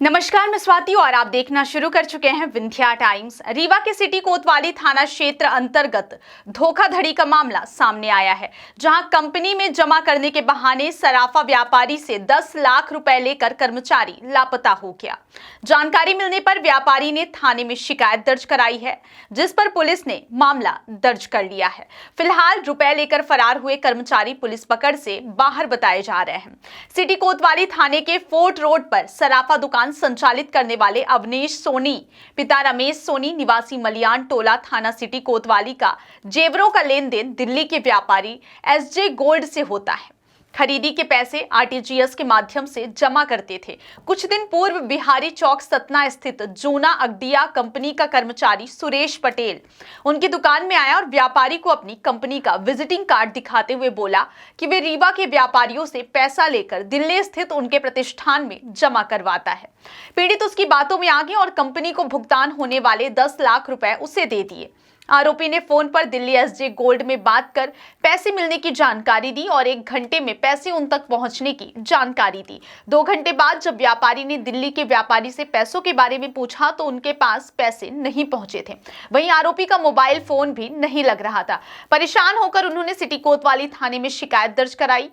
नमस्कार, मैं स्वाति और आप देखना शुरू कर चुके हैं विंध्या टाइम्स। रीवा के सिटी कोतवाली थाना क्षेत्र अंतर्गत धोखाधड़ी का मामला सामने आया है, जहां कंपनी में जमा करने के बहाने सराफा व्यापारी से 10 लाख रुपए लेकर कर्मचारी लापता हो गया। जानकारी मिलने पर व्यापारी ने थाने में शिकायत दर्ज कराई है, जिस पर पुलिस ने मामला दर्ज कर लिया है। फिलहाल रुपए लेकर फरार हुए कर्मचारी पुलिस पकड़ से बाहर बताए जा रहे हैं। सिटी कोतवाली थाने के फोर्ट रोड पर सराफा दुकान संचालित करने वाले अवनीश सोनी पिता रमेश सोनी निवासी मलियान टोला थाना सिटी कोतवाली का जेवरों का लेन देन दिल्ली के व्यापारी एसजे गोल्ड से होता है। खरीदी के पैसे आरटीजीएस के माध्यम से जमा करते थे। कुछ दिन पूर्व बिहारी चौक सतना स्थित जूना अगडिया कंपनी का कर्मचारी सुरेश पटेल उनकी दुकान में आया और व्यापारी को अपनी कंपनी का विजिटिंग कार्ड दिखाते हुए बोला कि वे रीवा के व्यापारियों से पैसा लेकर दिल्ली स्थित उनके प्रतिष्ठान में जमा करवाता है। पीड़ित उसकी बातों में आ गए और कंपनी को भुगतान होने वाले 10 लाख रुपए उसे दे दिए। आरोपी ने फोन पर दिल्ली एसजे गोल्ड में बात कर पैसे मिलने की जानकारी दी और 1 घंटे में पैसे उन तक पहुंचने की जानकारी दी। 2 घंटे बाद जब व्यापारी ने दिल्ली के व्यापारी से पैसों के बारे में पूछा तो उनके पास पैसे नहीं पहुंचे थे। वहीं आरोपी का मोबाइल फोन भी नहीं लग रहा था। परेशान होकर उन्होंने सिटी कोतवाली थाने में शिकायत दर्ज कराई,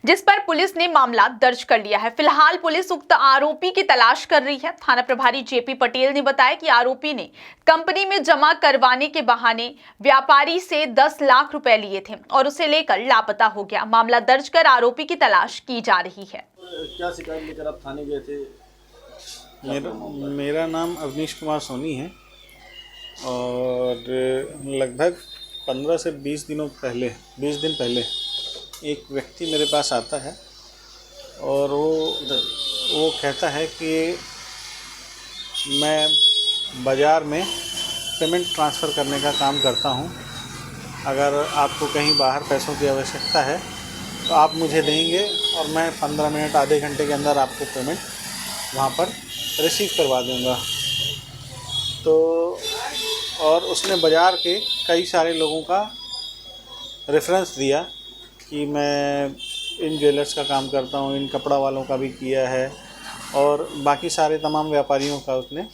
जिस पर पुलिस ने मामला दर्ज कर लिया है। फिलहाल पुलिस उक्त आरोपी की तलाश कर रही है। थाना प्रभारी जेपी पटेल ने बताया कि आरोपी ने कंपनी में जमा करवाने के बहाने व्यापारी से 10 लाख रुपए लिए थे और उसे लेकर लापता हो गया। मामला दर्ज कर आरोपी की तलाश की जा रही है। क्या शिकायत लेकर आप थाने गए थे? मेरा नाम अवनीश कुमार सोनी है और लगभग 15 से 20 दिन पहले एक व्यक्ति मेरे पास आता है और वो कहता है कि मैं बाज़ार में पेमेंट ट्रांसफ़र करने का काम करता हूं। अगर आपको कहीं बाहर पैसों की आवश्यकता है तो आप मुझे देंगे और मैं 15 मिनट आधे घंटे के अंदर आपको पेमेंट वहां पर रिसीव करवा दूंगा। तो और उसने बाज़ार के कई सारे लोगों का रेफरेंस दिया कि मैं इन ज्वेलर्स का काम करता हूँ, इन कपड़ा वालों का भी किया है और बाकी सारे तमाम व्यापारियों का उसने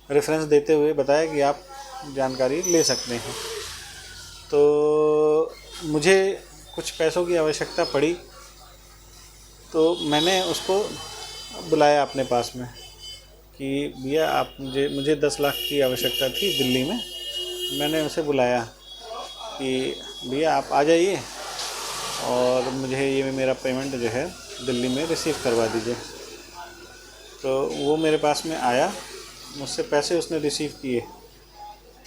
रेफरेंस देते हुए बताया कि आप जानकारी ले सकते हैं। तो मुझे कुछ पैसों की आवश्यकता पड़ी तो मैंने उसको बुलाया अपने पास में कि भैया आप मुझे 10 लाख की आवश्यकता थी दिल्ली में। मैंने उसे बुलाया कि भैया आप आ जाइए और मुझे ये मेरा पेमेंट जो है दिल्ली में रिसीव करवा दीजिए। तो वो मेरे पास में आया, मुझसे पैसे उसने रिसीव किए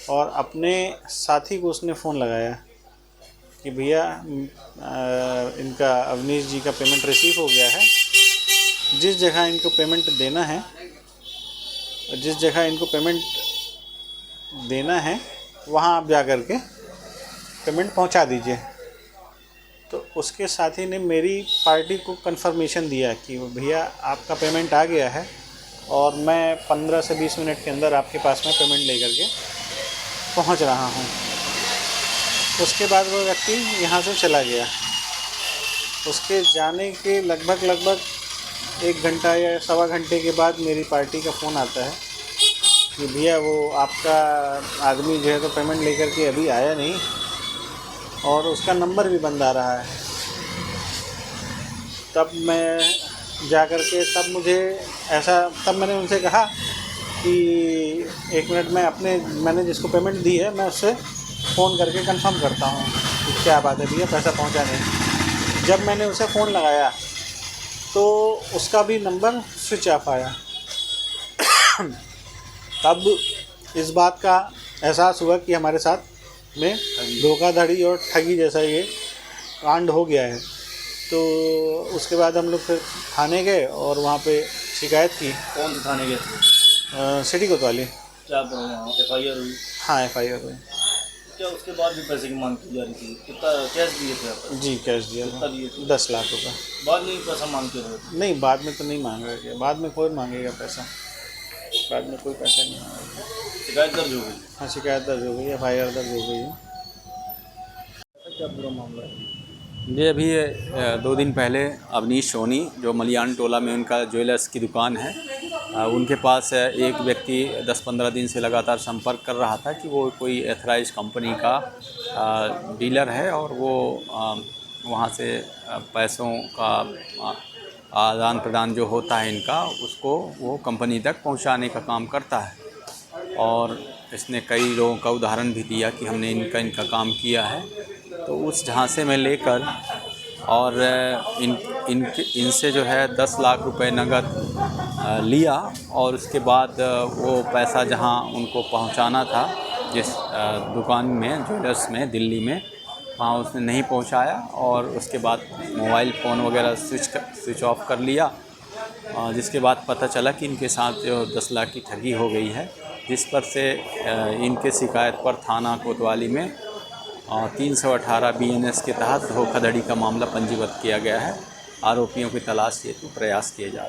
और अपने साथी को उसने फ़ोन लगाया कि भैया इनका अवनीश जी का पेमेंट रिसीव हो गया है। जिस जगह इनको पेमेंट देना है वहाँ आप जा कर के पेमेंट पहुँचा दीजिए। तो उसके साथी ने मेरी पार्टी को कंफर्मेशन दिया कि भैया आपका पेमेंट आ गया है और मैं 15 से 20 मिनट के अंदर आपके पास में पेमेंट लेकर के पहुंच रहा हूं। उसके बाद वो व्यक्ति यहां से चला गया। उसके जाने के लगभग 1 घंटा या सवा घंटे के बाद मेरी पार्टी का फ़ोन आता है कि भैया वो आपका आदमी जो है तो पेमेंट लेकर के अभी आया नहीं और उसका नंबर भी बंद आ रहा है। तब मैं जा कर के तब मैंने उनसे कहा कि 1 मिनट मैंने जिसको पेमेंट दी है मैं उससे फ़ोन करके कंफर्म करता हूँ कि क्या बात है भैया पैसा पहुँचा नहीं। जब मैंने उसे फ़ोन लगाया तो उसका भी नंबर स्विच ऑफ आया। तब इस बात का एहसास हुआ कि हमारे साथ में धोखाधड़ी और ठगी जैसा ये कांड हो गया है। तो उसके बाद हम लोग फिर थाने गए और वहाँ पे शिकायत की। कौन से थाने गए थे? सिटी कोतवाली। क्या FIR हुई? हाँ, FIR हुई। क्या उसके बाद भी पैसे की मांग की जा रही थी? कितना कैश दिए थे आप? जी कैश दिया था। कितना दिए थे? 10 लाख रुपये। बाद में पैसा मांग के रहे थे? नहीं, बाद में तो नहीं मांगा गया। बाद में कोई मांगेगा पैसा? बाद में कोई पैसा नहीं मांगेगा। शिकायत दर्ज हो गई? हाँ, शिकायत दर्ज हो गई है, FIR दर्ज हो गई है। क्या पूरा मामला है? जी अभी 2 दिन पहले अवनीश सोनी जो मलियान टोला में उनका ज्वेलर्स की दुकान है, उनके पास एक व्यक्ति 10-15 दिन से लगातार संपर्क कर रहा था कि वो कोई एथराइज कंपनी का डीलर है और वो वहाँ से पैसों का आदान प्रदान जो होता है इनका, उसको वो कंपनी तक पहुँचाने का काम करता है। और इसने कई लोगों का उदाहरण भी दिया कि हमने इनका काम किया है। तो उस झांसे में लेकर और इनसे जो है 10 लाख रुपए नगद लिया और उसके बाद वो पैसा जहां उनको पहुंचाना था, जिस दुकान में ज्वेलर्स में दिल्ली में, वहाँ उसने नहीं पहुंचाया और उसके बाद मोबाइल फ़ोन वगैरह स्विच ऑफ कर लिया। जिसके बाद पता चला कि इनके साथ जो 10 लाख की ठगी हो गई है, जिस पर से इनके शिकायत पर थाना कोतवाली में 318 BNS के तहत धोखाधड़ी का मामला पंजीबद्ध किया गया है। आरोपियों की तलाश हेतु प्रयास किए जा रहे हैं।